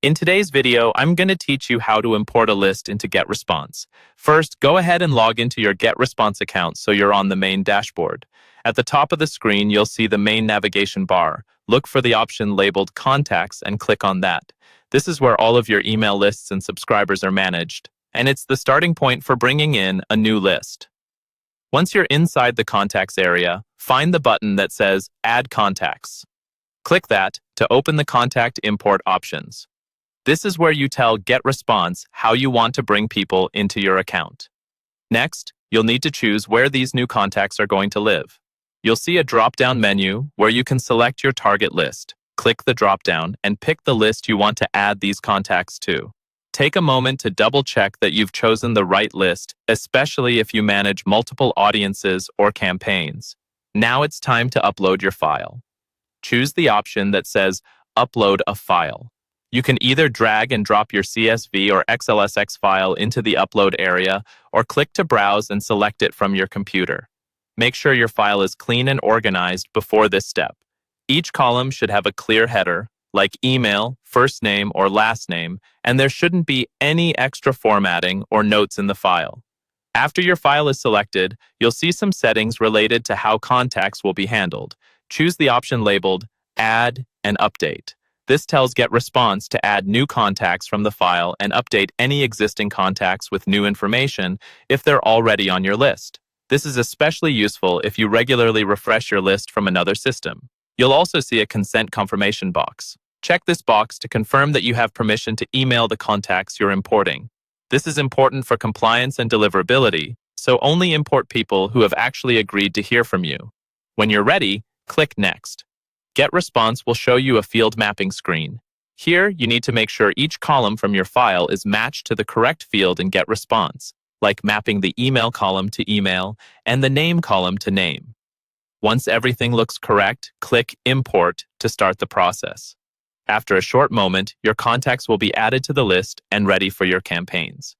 In today's video, I'm going to teach you how to import a list into Getresponse. First, go ahead and log into your Getresponse account so you're on the main dashboard. At the top of the screen, you'll see the main navigation bar. Look for the option labeled Contacts and click on that. This is where all of your email lists and subscribers are managed, and it's the starting point for bringing in a new list. Once you're inside the Contacts area, find the button that says Add Contacts. Click that to open the Contact Import options. This is where you tell Getresponse how you want to bring people into your account. Next, you'll need to choose where these new contacts are going to live. You'll see a drop-down menu where you can select your target list. Click the drop-down and pick the list you want to add these contacts to. Take a moment to double-check that you've chosen the right list, especially if you manage multiple audiences or campaigns. Now it's time to upload your file. Choose the option that says Upload a File. You can either drag and drop your CSV or XLSX file into the upload area, or click to browse and select it from your computer. Make sure your file is clean and organized before this step. Each column should have a clear header, like email, first name, or last name, and there shouldn't be any extra formatting or notes in the file. After your file is selected, you'll see some settings related to how contacts will be handled. Choose the option labeled Add and Update. This tells Getresponse to add new contacts from the file and update any existing contacts with new information if they're already on your list. This is especially useful if you regularly refresh your list from another system. You'll also see a consent confirmation box. Check this box to confirm that you have permission to email the contacts you're importing. This is important for compliance and deliverability, so only import people who have actually agreed to hear from you. When you're ready, click Next. Getresponse will show you a field mapping screen. Here, you need to make sure each column from your file is matched to the correct field in Getresponse, like mapping the email column to email and the name column to name. Once everything looks correct, click Import to start the process. After a short moment, your contacts will be added to the list and ready for your campaigns.